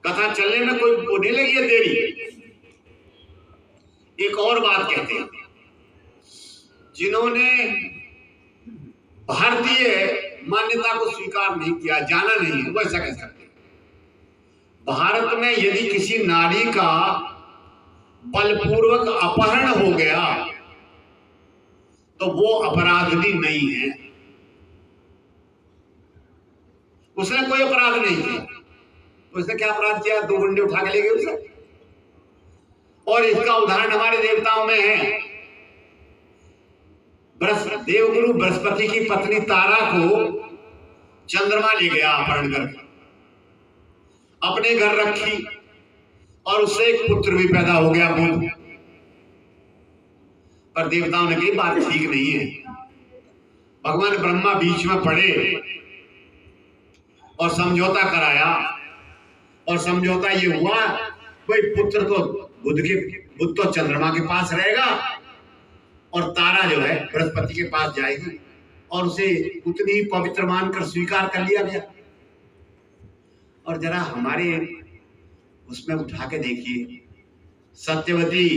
कथा चलने में कोई होने लगी है देरी। एक और बात कहते हैं, जिन्होंने भारतीय मान्यता को स्वीकार नहीं किया, जाना नहीं है, वो ऐसा कह सकते हैं। भारत में यदि किसी नारी का बलपूर्वक अपहरण हो गया तो वो अपराधी नहीं है। उसने कोई अपराध नहीं किया। उसने क्या अपराध किया? 2 गुंडे उठा के ले गए उसे। और इसका उदाहरण हमारे देवताओं में है। देवगुरु बृहस्पति की पत्नी तारा को चंद्रमा ले गया अपहरण करके, अपने घर रखी और उससे एक पुत्र भी पैदा हो गया, बुध। पर देवताओं ने कही बात ठीक नहीं है। भगवान ब्रह्मा बीच में पड़े और समझौता कराया, और समझौता ये हुआ कोई पुत्र तो बुध तो चंद्रमा के पास रहेगा और तारा जो है बृहस्पति के पास जाएगी, और उसे उतनी ही पवित्र मानकर स्वीकार कर लिया गया। और जरा हमारे उसमें उठा के देखिए, सत्यवती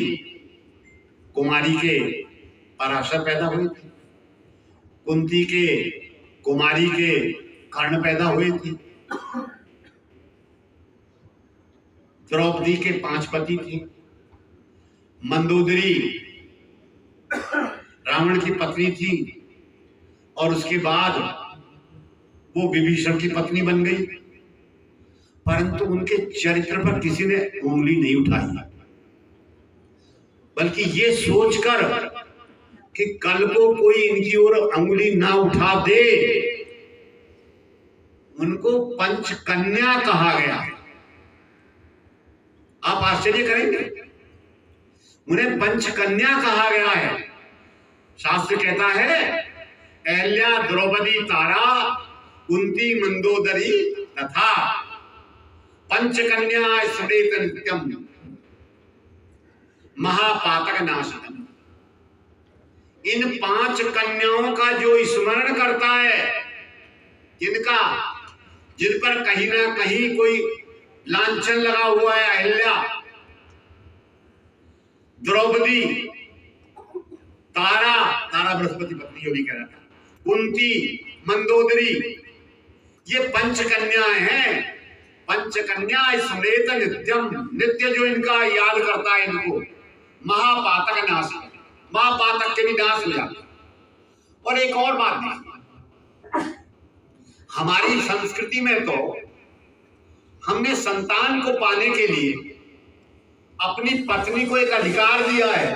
कुमारी के पराशर पैदा हुए थे, कुंती के कुमारी के कर्ण पैदा हुए थे, द्रौपदी के 5 पति थे, मंदोदरी रावण की पत्नी थी और उसके बाद वो विभीषण की पत्नी बन गई। परंतु उनके चरित्र पर किसी ने उंगली नहीं उठाई, बल्कि ये सोचकर कि कल को कोई इनकी ओर उंगली ना उठा दे, उनको पंचकन्या कहा गया। आप आश्चर्य करेंगे, उन्हें पंचकन्या कहा गया है। शास्त्र कहता है अहल्या, द्रौपदी, तारा, कुंती, मंदोदरी तथा पंचकन्या स्मरेत नित्यम महापातक नाशनम। इन 5 कन्याओं का जो स्मरण करता है, जिनका जिन पर कहीं ना कहीं कोई लांछन लगा हुआ है, अहल्या, द्रौपदी, तारा, तारा बृहस्पति पत्नी जो भी कह रहा था, कुंती, मंदोदरी, ये पंचकन्याएं हैं। पंचकन्या स्मरेत नित्यम, नित्य जो इनका याद करता है, इनको महापातक नाश, महापातक के भी नाश हो जाता। और एक और बात देखिए, हमारी संस्कृति में तो हमने संतान को पाने के लिए अपनी पत्नी को एक अधिकार दिया है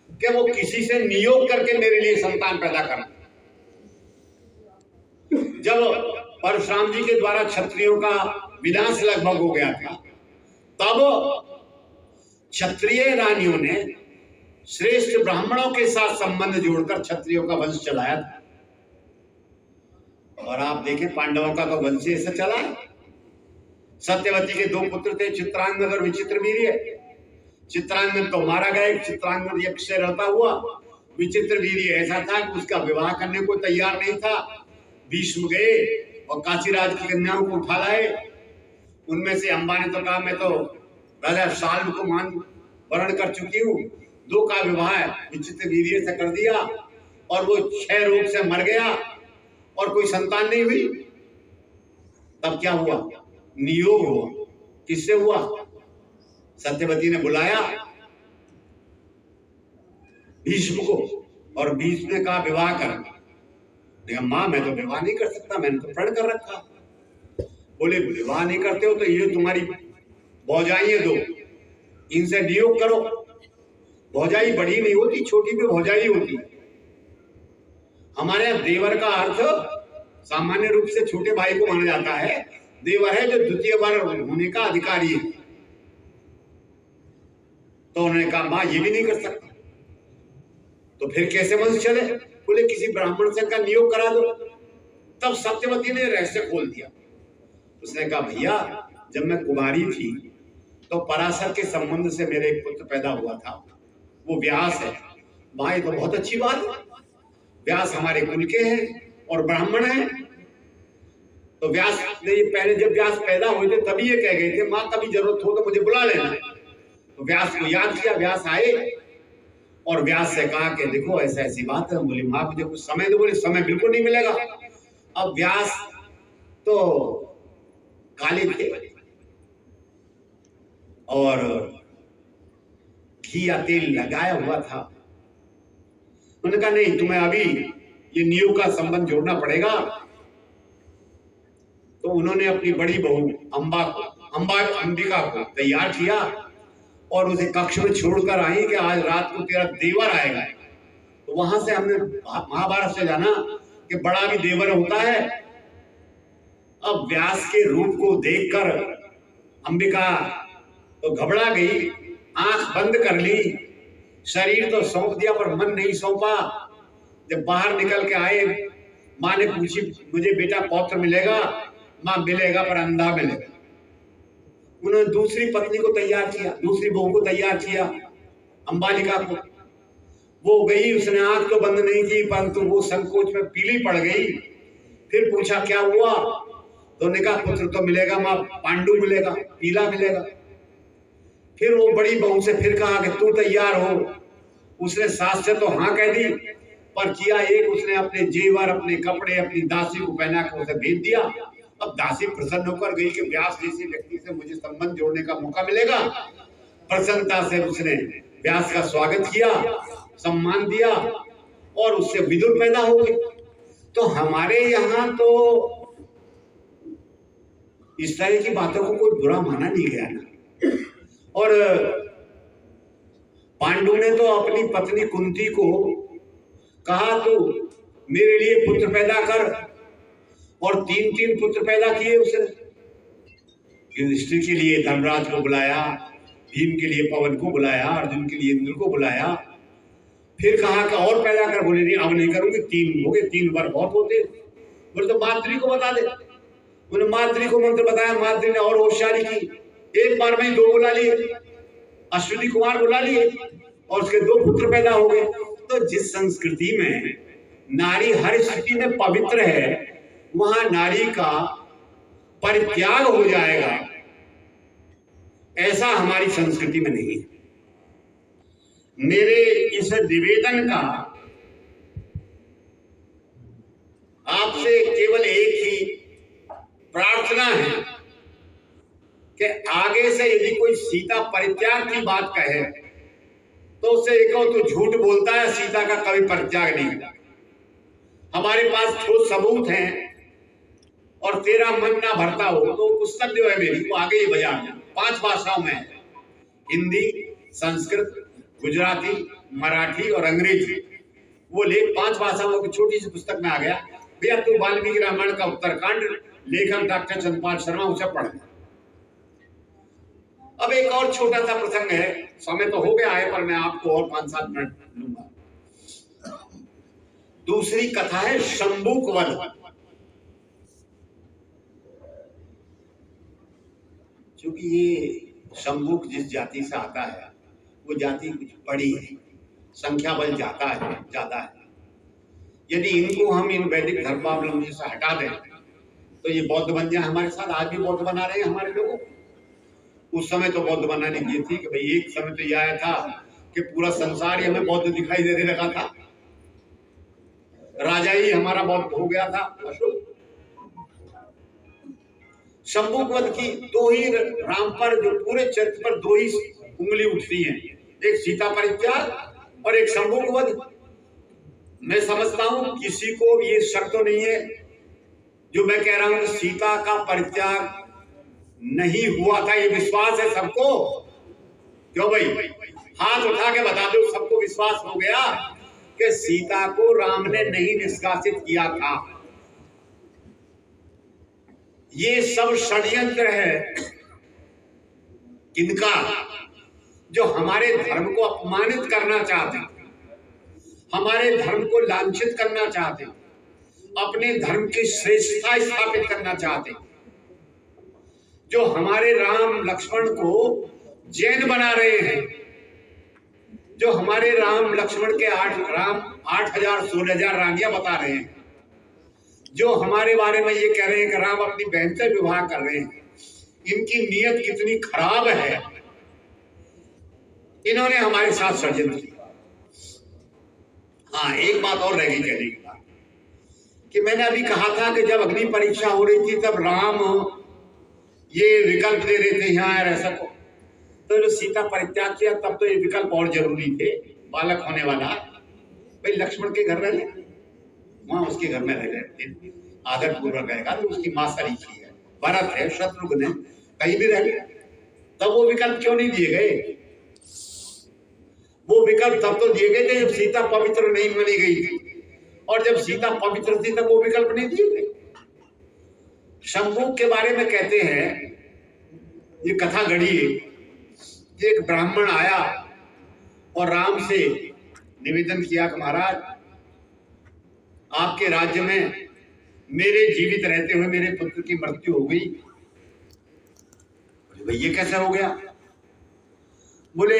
कि वो किसी से नियोग करके मेरे लिए संतान पैदा करना। जब परशुराम जी के द्वारा क्षत्रियों का विनाश लगभग हो गया था, तब क्षत्रिय रानियों ने श्रेष्ठ ब्राह्मणों के साथ संबंध जोड़कर क्षत्रियों का वंश चलाया था। और आप देखें, पांडवों का तो वंश ऐसा चला है। सत्यवती के 2 पुत्र थे, चित्रांगद और विचित्रवीर्य। चित्रांगद तो मारा गया, चित्रांगद यक्ष से रहता हुआ। विचित्रवीर्य ऐसा था कि उसका विवाह करने को तैयार नहीं था। भीष्म गए और काशीराज की कन्याओं को उठा लाए। उनमें से अंबा ने तो कहा मैं तो राजा शाल्व को मान वर्ण कर चुकी हूँ, 2 का विवाह विचित्रवीर्य से कर दिया, और वो 6 रोग से मर गया और कोई संतान नहीं हुई। तब क्या हुआ? नियोग हुआ। किससे हुआ? सत्यवती ने बुलाया भीष्म को, और भीष्म ने कहा विवाह कर। मां मैं तो विवाह नहीं कर सकता, मैंने तो प्रण कर रखा। बोले विवाह नहीं करते हो तो ये तुम्हारी भौजाई 2, इनसे नियोग करो। भौजाई बड़ी नहीं होती, छोटी भी भौजाई होती। हमारे यहाँ देवर का अर्थ सामान्य रूप से छोटे भाई को माना जाता है। देवर है जो द्वितीय बार होने का अधिकारी है। तो उन्होंने कहा मां ये भी नहीं कर सकता, तो फिर कैसे वंश चले? बोले किसी ब्राह्मण से का नियोग करा दो। तब सत्यवती ने रहस्य खोल दिया। उसने कहा भैया, जब मैं कुमारी थी तो पराशर के संबंध से मेरे एक पुत्र पैदा हुआ था, वो व्यास है। मां ये तो बहुत अच्छी बात है, व्यास हमारे कुल के हैं और ब्राह्मण हैं, तो व्यास ने ये पहले जब व्यास पैदा हुए थे तभी ये कह गए थे, माँ कभी जरूरत हो तो मुझे बुला लेना। तो व्यास को याद किया, व्यास आए और व्यास से कहा कि देखो ऐसा ऐसी बात है। बोली माँ मुझे कुछ समय दो। बोले समय बिल्कुल नहीं मिलेगा। अब व्यास तो काले थे और घी या तेल लगाया हुआ था। उन्होंने कहा नहीं, तुम्हें अभी ये नींव का संबंध जोड़ना पड़ेगा। तो उन्होंने अपनी बड़ी बहू अंबिका को तैयार किया और उसे कक्ष में छोड़कर आई कि आज रात को तेरा देवर आएगा। तो वहां से हमने महाभारत से जाना कि बड़ा भी देवर होता है। अब व्यास के रूप को देखकर अंबिका तो घबरा गई, आंख बंद कर ली, शरीर तो सौंप दिया पर मन नहीं सौंपा। जब बाहर निकल के आए, माँ ने पूछी मुझे बेटा पौत्र मिलेगा? माँ मिलेगा पर अंधा मिलेगा। उन्होंने दूसरी पत्नी को तैयार किया, दूसरी बहू को तैयार किया, अंबालिका को। वो गई, उसने आंख तो बंद नहीं की परंतु वो संकोच में पीली पड़ गई। फिर पूछा क्या हुआ? तो उन्होंने कहा पुत्र तो मिलेगा माँ, पांडु मिलेगा, पीला मिलेगा। फिर वो बड़ी बहू से फिर कहा कि तू तैयार हो। उसने सास से तो हाँ कह दी पर किया एक, उसने अपने जेवर, अपने कपड़े, अपनी दासी को पहना कर उसे भेज दिया। अब दासी प्रसन्न होकर गई कि व्यास जैसे व्यक्ति से मुझे संबंध जोड़ने का मौका मिलेगा। प्रसन्नता से उसने व्यास का स्वागत किया, सम्मान दिया और उससे विदुर पैदा हो गए। तो हमारे यहाँ तो इस तरह की बातों को कोई बुरा माना नहीं गया ना। और पांडु ने तो अपनी पत्नी कुंती को कहा तो मेरे लिए पुत्र पैदा कर, और 3 पुत्र पैदा किए उसने। युधिष्ठिर के लिए धर्मराज को बुलाया, भीम के लिए पवन को बुलाया, अर्जुन के लिए इंद्र को बुलाया। फिर कहा कि और पैदा कर। बोले नहीं अब नहीं करूंगी, 3 हो गए, 3 बार बहुत होते। बोले तो माद्री को बता दे। उन्होंने माद्री को मंत्र बताया, माद्री ने और होशियारी की, एक बार में 2 बुला लिए, अश्विनी कुमार बुला लिए और उसके 2 पुत्र पैदा हो गए। तो जिस संस्कृति में नारी हर स्थिति में पवित्र है वहां नारी का परित्याग हो जाएगा, ऐसा हमारी संस्कृति में नहीं है। मेरे इस निवेदन का आपसे केवल एक ही प्रार्थना है कि आगे से यदि कोई सीता परित्याग की बात कहे तो उससे एक तो झूठ बोलता है, सीता का कभी परित्याग नहीं होता। हमारे पास ठोस सबूत हैं और तेरा मन ना भरता हो तो पुस्तक जो है मेरी वो आगे ही बाजार में 5 भाषाओं में है, हिंदी, संस्कृत, गुजराती, मराठी और अंग्रेजी। वो लेख 5 भाषाओं की छोटी सी पुस्तक में आ गया। भैया तू वाल्मीकि रामायण का उत्तरकांड, लेखक डॉक्टर चंद्रपाल शर्मा, उसे पढ़। अब एक और छोटा सा प्रसंग है, समय तो हो गया है पर मैं आपको और 5-7 मिनट लूंगा। दूसरी कथा है शंबुक वध। क्योंकि ये शंबुक जिस जाति से आता है वो जाति कुछ बड़ी है, संख्या बल ज्यादा है। यदि इनको हम इन वैदिक धर्मावलंबी से हटा दें तो ये बौद्ध बन जाए हमारे साथ। आज भी बौद्ध बना रहे हैं हमारे लोगों। उस समय तो बौद्ध बनाने की थी कि भाई एक समय तो यह आया था कि पूरा संसार ही हमें बौद्ध दिखाई देने लगा था, राजा ही हमारा बौद्ध हो गया था अशोक। शंबुक वध की 2 ही राम पर, जो पूरे चरित्र पर 2 ही उंगली उठती हैं, एक सीता परित्याग और एक शंबुक वध। मैं समझता हूं किसी को ये शक तो नहीं है जो मैं कह रहा हूं कि सीता का परित्याग नहीं हुआ था, ये विश्वास है सबको। क्यों भाई, हाथ उठा के बता दो, सबको विश्वास हो गया कि सीता को राम ने नहीं निष्कासित किया था। ये सब षड्यंत्र है किनका? जो हमारे धर्म को अपमानित करना चाहते, हमारे धर्म को लांछित करना चाहते, अपने धर्म की श्रेष्ठता स्थापित करना चाहते, जो हमारे राम लक्ष्मण को जैन बना रहे हैं, जो हमारे राम लक्ष्मण के 8,000 16,000 रानियां बता रहे हैं, जो हमारे बारे में ये कह रहे हैं कि राम अपनी बहन से विवाह कर रहे हैं, इनकी नीयत कितनी खराब है। इन्होंने हमारे साथ षड्यंत्र किया। हाँ, एक बात और रह गई कहने की बात कि मैंने अभी कहा था कि जब अग्नि परीक्षा हो रही थी तब राम ये विकल्प दे रहे थे यहाँ रह सको, तो जो सीता परित्याग किया तब तो ये विकल्प और जरूरी थे। बालक होने वाला भाई लक्ष्मण के घर रह ले, वहां उसके घर में रह ले, आदर पूर्वक रहेगा। तो उसकी मां सरीखी है, भरत है, शत्रुघ्न है, कहीं भी रह ले। तब वो विकल्प क्यों नहीं दिए गए? वो विकल्प तब तो दिए गए थे जब सीता पवित्र नहीं मानी गई थी, और जब सीता पवित्र थी तब वो विकल्प नहीं दिए गए। शंभू के बारे में कहते हैं, ये कथा गढ़ी है, एक ब्राह्मण आया और राम से निवेदन किया कि महाराज आपके राज्य में मेरे जीवित रहते हुए मेरे पुत्र की मृत्यु हो गई। भाई ये कैसे हो गया? बोले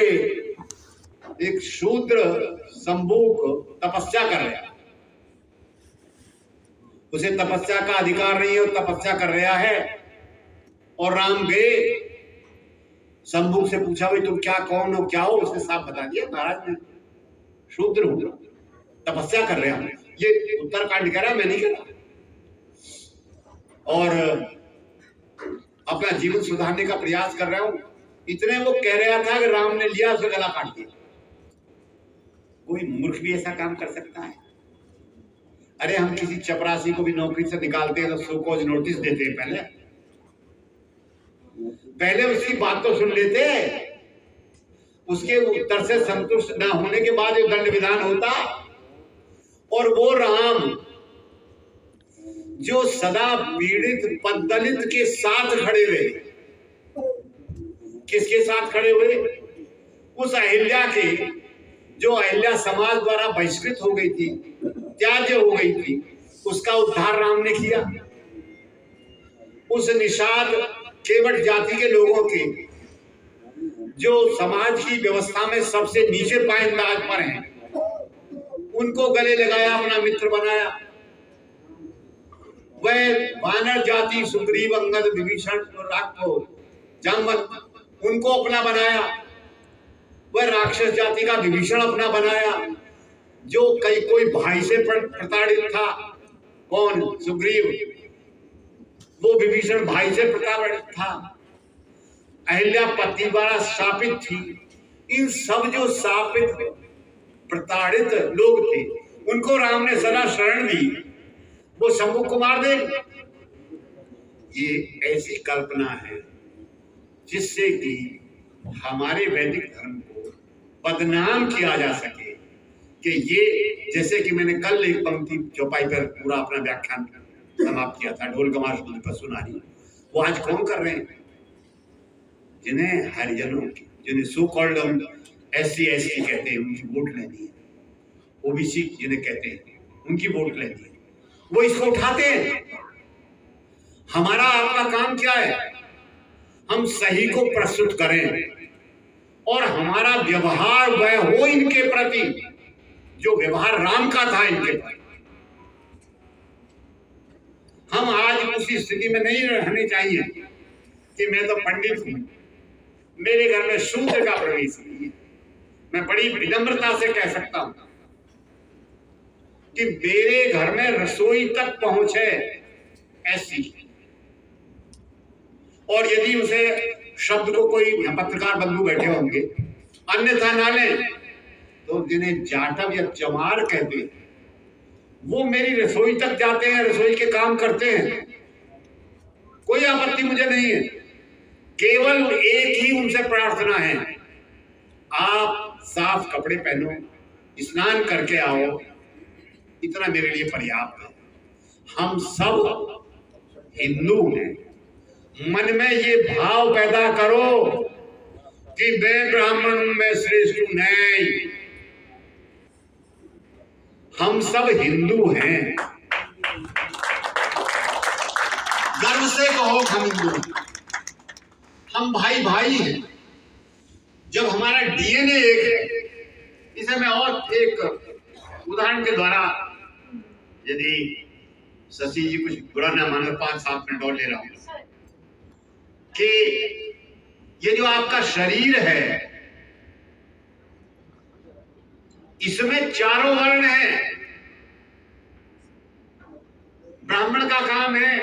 एक शूद्र संभूक तपस्या कर रहा है, उसे तपस्या का अधिकार नहीं है, और तपस्या कर रहा है। और राम गए, संभूक से पूछा भाई तुम क्या, कौन हो, क्या हो? उसने साफ बता दिया, महाराज मैं शूद्र हूं, तपस्या कर रहा हूं। ये उत्तरकांड कह रहा, मैं नहीं कह रहा। और अपना जीवन सुधारने का प्रयास कर रहा हूं। इतने वो कह रहा था कि राम ने लिया, उसका गला काट दिया। कोई मूर्ख भी ऐसा काम कर सकता है? अरे हम किसी चपरासी को भी नौकरी से निकालते हैं तो शोकॉज नोटिस देते हैं, पहले उसकी बात तो सुन लेते हैं, उसके उत्तर से संतुष्ट ना होने के बाद ये दंड विधान होता। और वो राम जो सदा पीड़ित पददलित के साथ खड़े रहे, किसके साथ खड़े हुए? उस अहिल्या के, जो अहिल्या समाज द्वारा बहिष्कृत हो गई थी, त्याज्य हो गई थी, उसका उद्धार राम ने किया। उस निषाद केवट जाति के लोगों के, जो समाज की व्यवस्था में सबसे नीचे पायदान पर हैं, उनको गले लगाया, अपना मित्र बनाया। वह वानर जाति सुग्रीव, अंगद, विभीषण, जामवंत, उनको अपना बनाया। वह राक्षस जाति का विभीषण अपना बनाया, जो कोई भाई से प्रताड़ित था। कौन? सुग्रीव। वो विभीषण भाई से प्रताड़ित था। अहिल्या पति द्वारा शापित थी। इन सब जो शापित प्रताड़ित लोग थे, उनको राम ने सदा शरण दी। वो शंभू को मार दे, ये ऐसी कल्पना है जिससे कि हमारे वैदिक धर्म को बदनाम किया जा सके। कि ये, जैसे कि मैंने कल एक पंक्ति चौपाई पर पूरा अपना व्याख्यान समाप्त किया था, ढोल कमार सुनारी, वो आज कौन कर रहे हैं? जिन्हें हरिजनों की, जिन्हें सो कॉल्ड हम SC ST कहते हैं, उनकी वोट लेनी है। ओबीसी जिन्हें कहते हैं, उनकी वोट लेनी है, वो इसको उठाते हैं। हमारा आपका काम क्या है? हम सही को प्रस्तुत करें और हमारा व्यवहार वह हो इनके प्रति जो व्यवहार राम का था इनके प्रति। हम आज उसी स्थिति में नहीं रहने चाहिए कि मैं तो पंडित हूं, मेरे घर में शूद्र का प्रवेश नहीं है। मैं बड़ी विनम्रता से कह सकता हूं कि मेरे घर में रसोई तक पहुंचे ऐसी, और यदि उसे शब्द को कोई पत्रकार बंधु बैठे होंगे अन्यथा ना लें, तो जिन्हें जाटव या चमार कहते हैं, वो मेरी रसोई तक जाते हैं, रसोई के काम करते हैं। कोई आपत्ति मुझे नहीं है, केवल एक ही उनसे प्रार्थना है, आप साफ कपड़े पहनो, स्नान करके आओ, इतना मेरे लिए पर्याप्त है। हम सब हिंदू हैं। मन में ये भाव पैदा करो कि मैं ब्राह्मण हूं, मैं श्रेष्ठ हूं। नहीं, हम सब हिंदू हैं। गर्व से कहो हम हिंदू, हम भाई भाई हैं। जब हमारा DNA एक है, इसे मैं और एक उदाहरण के द्वारा यदि शशि जी कुछ बुरा ना मानो, 5-7 मिनट और ले रहा हूं कि ये जो आपका शरीर है इसमें चारों वर्ण है। ब्राह्मण का काम है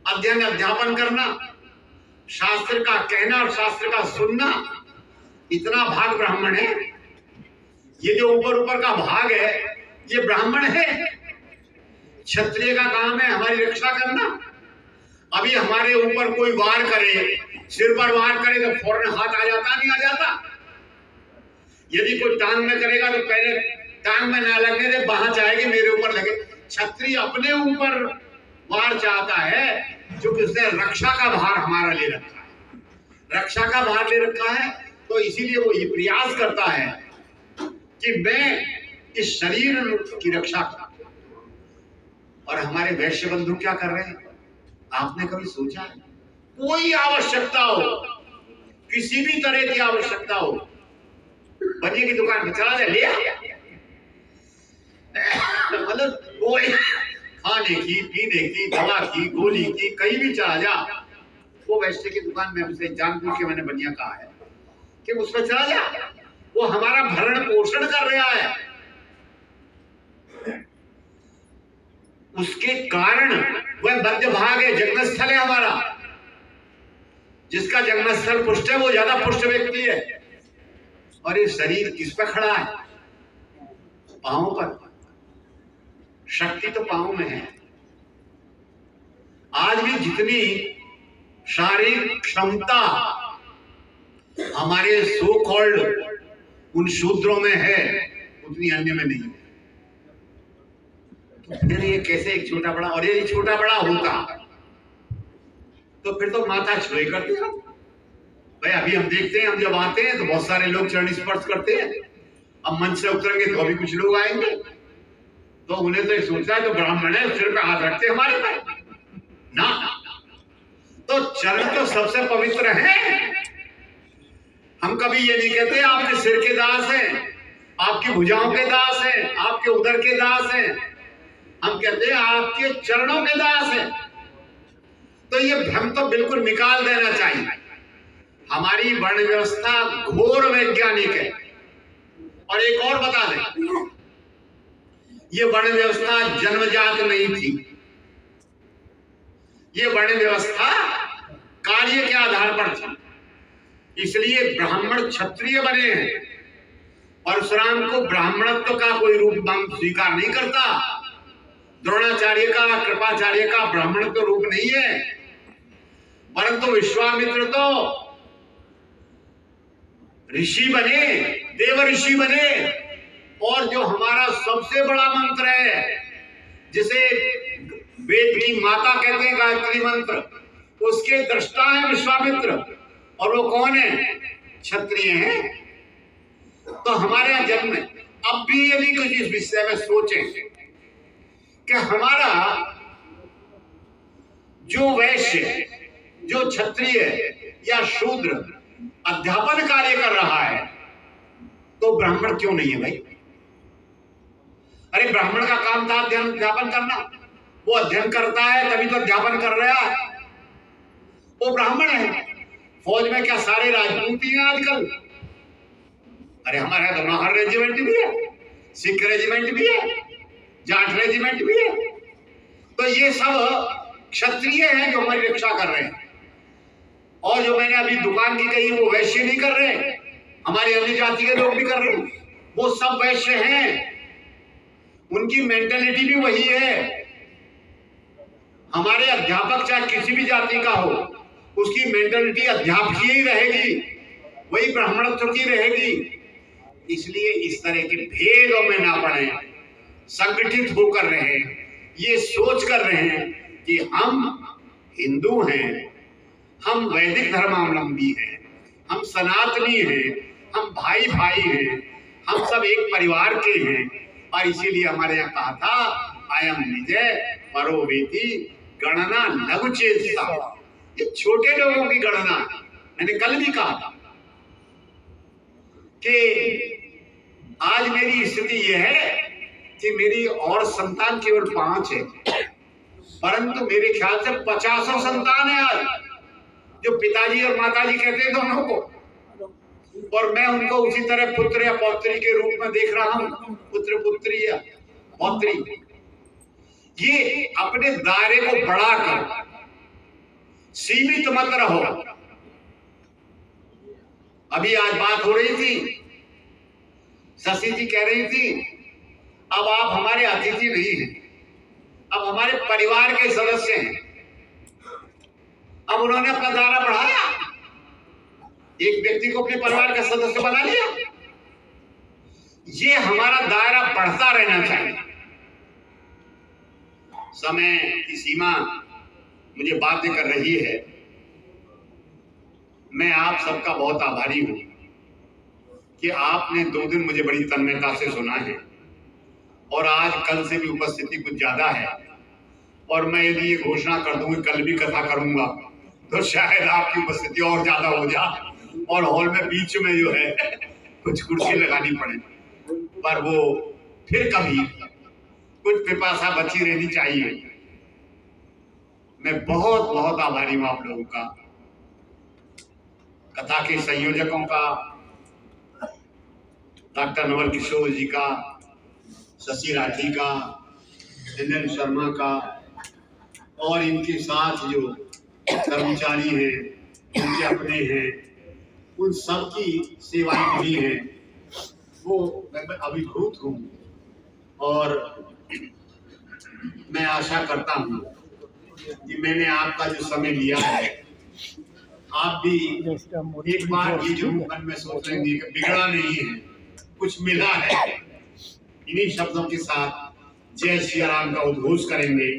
अध्ययन अध्यापन करना, शास्त्र का कहना और शास्त्र का सुनना, इतना भाग ब्राह्मण है। ये जो ऊपर ऊपर का भाग है ये ब्राह्मण है। क्षत्रिय का काम है हमारी रक्षा करना। अभी हमारे ऊपर कोई वार करे, सिर पर वार करे तो फौरन हाथ आ जाता, नहीं आ जाता? यदि कोई टांग में करेगा तो पहले टांग में ना लगने दे, वहां चाहेगी मेरे ऊपर लगे। क्षत्रिय अपने ऊपर वार चाहता है क्योंकि उसने रक्षा का भार हमारा ले रखा है। रक्षा का भार ले रखा है तो इसीलिए वो ये प्रयास करता है कि मैं इस शरीर की रक्षा करूं। और हमारे वैश्य बंधु क्या कर रहे हैं? आपने कभी सोचा है? कोई आवश्यकता हो, किसी भी तरह की आवश्यकता हो, बनिए की दुकान पे चला जाए, ले आ। मतलब कोई खाने की, पीने की, दवा की, गोली की, कहीं भी चला जा, वो वैश्य की दुकान में हमसे जानबूझ के मैंने बनिया कहा है कि उसमें चला जा, वो हमारा भरण पोषण कर रहा है। उसके कारण वह मध्य भाग है, जन्मस्थल है हमारा। जिसका जन्मस्थल पुष्ट है वो ज्यादा पुष्ट व्यक्ति है। और ये शरीर किस पर खड़ा है? पांव पर। शक्ति तो पांव में है। आज भी जितनी शारीरिक क्षमता हमारे सो कॉल्ड उन शूद्रों में है उतनी अन्य में नहीं है। तो फिर ये कैसे एक छोटा बड़ा, और ये छोटा बड़ा होता तो फिर तो माथा छुए करते हम भाई। अभी हम देखते हैं, हम जब आते हैं तो बहुत सारे लोग चरण स्पर्श करते हैं। अब मंच से उतरेंगे तो अभी कुछ लोग आएंगे तो उन्हें तो सोचता है तो ब्राह्मण है, सिर पे हाथ रखते हमारे पे ना। तो चरण तो सबसे पवित्र है। हम कभी ये नहीं कहते आपके सिर के दास हैं, आपकी भुजाओं के दास हैं, आपके उदर के दास हैं। हम कहते हैं आपके चरणों के दास हैं। तो ये भ्रम तो बिल्कुल निकाल देना चाहिए। हमारी वर्ण व्यवस्था घोर वैज्ञानिक है। और एक और बता दें, ये वर्ण व्यवस्था जन्मजात नहीं थी। ये वर्ण व्यवस्था कार्य के आधार पर थी। इसलिए ब्राह्मण क्षत्रिय बने हैं। परशुराम को ब्राह्मणत्व का कोई रूप स्वीकार नहीं करता। द्रोणाचार्य का, कृपाचार्य का ब्राह्मणत्व रूप नहीं है। परंतु विश्वामित्र तो ऋषि बने, देव ऋषि बने। और जो हमारा सबसे बड़ा मंत्र है, जिसे वेद की माता कहते हैं, गायत्री मंत्र, उसके दृष्टा है विश्वामित्र। और वो कौन है? क्षत्रिय है। तो हमारे यहां जन्म है। अब भी यदि कुछ इस विषय में सोचें कि हमारा जो वैश्य, जो क्षत्रिय या शूद्र अध्यापन कार्य कर रहा है तो ब्राह्मण क्यों नहीं है भाई? अरे ब्राह्मण का काम था अध्ययन अध्यापन करना। वो अध्ययन करता है तभी तो अध्यापन कर रहा है। वो ब्राह्मण है। फौज में क्या सारे राजपूत ही हैं आजकल? अरे हमारे यहाँ तो नाहर रेजिमेंट भी है, सिख रेजिमेंट भी है, जाट रेजिमेंट भी है। तो ये सब क्षत्रिय हैं जो हमारी रक्षा कर रहे हैं। और जो मैंने अभी दुकान की कही वो वैश्य नहीं कर रहे, हमारी अन्य जाति के लोग भी कर रहे हैं। वो सब वैश्य हैं, उनकी मेंटेलिटी भी वही है। हमारे अध्यापक चाहे किसी भी जाति का हो, उसकी मेंटेलिटी अध्यापकीय ही रहेगी, वही ब्राह्मणत्व की रहेगी। इसलिए इस तरह के भेदों में ना पड़े, संगठित होकर रहे, ये सोच कर रहे हैं कि हम हिंदू हैं, हम वैदिक धर्मावलंबी हैं, हम सनातनी हैं, हम भाई भाई हैं, हम सब एक परिवार के हैं। और इसीलिए हमारे यहाँ कहा था अयम निजय परोवेति गणना लघु चेष्टा। ये छोटे लोगों की गणना। मैंने कल भी कहा था कि आज मेरी स्थिति यह है कि मेरी और संतान केवल 5 है। परंतु मेरे ख्याल से 50 संतान है आज, जो पिताजी और माताजी कहते हैं दोनों को, और मैं उनको उसी तरह पुत्र या पौत्री के रूप में देख रहा हूं, पुत्र पुत्री या पौत्री। ये अपने दायरे को बढ़ाकर सीमित मत रहो। अभी आज बात हो रही थी, शशि जी कह रही थी अब आप हमारे अतिथि नहीं हैं, अब हमारे परिवार के सदस्य हैं। अब उन्होंने अपना दायरा बढ़ाया, एक व्यक्ति को अपने परिवार का सदस्य बना लिया। ये हमारा दायरा बढ़ता रहना चाहिए। समय की सीमा मुझे बाध्य कर रही है। मैं आप सबका बहुत आभारी हूं कि आपने 2 दिन मुझे बड़ी तन्मयता से सुना है, और आज कल से भी उपस्थिति कुछ ज्यादा है। और मैं यदि ये घोषणा कर दूं कि कल भी कथा करूंगा तो शायद आपकी उपस्थिति और ज्यादा हो जाए और हॉल में बीच में जो है कुछ कुर्सी लगानी पड़े, पर वो फिर कभी कुछ पिपासा बची रहनी चाहिए। मैं बहुत बहुत आभारी हूं आप लोगों का, कथा के संयोजकों का, डॉक्टर नवल किशोर जी का, शशि राठी का, इंद्र शर्मा का, और इनके साथ जो कर्मचारी हैं, उनके अपने हैं, उन सब की सेवाएं मिली हैं, वो मैं अभिभूत हूं। और मैं आशा करता हूं कि मैंने आपका जो समय लिया है, आप भी एक बार ये जो मन में सोच लेंगे कि बिगड़ा नहीं है, कुछ मिला है। इन्हीं शब्दों के साथ जय श्री राम का उद्घोष करेंगे।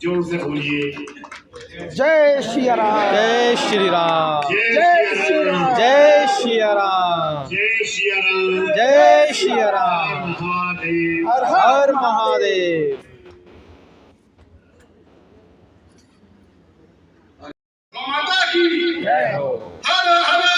जोर से बोलिए, जय श्री राम, जय श्री राम, जय श्री राम, जय श्री राम, जय श्री राम, जय श्री राम, महादेव, हर हर महादेव। माता की जय हो। हर हर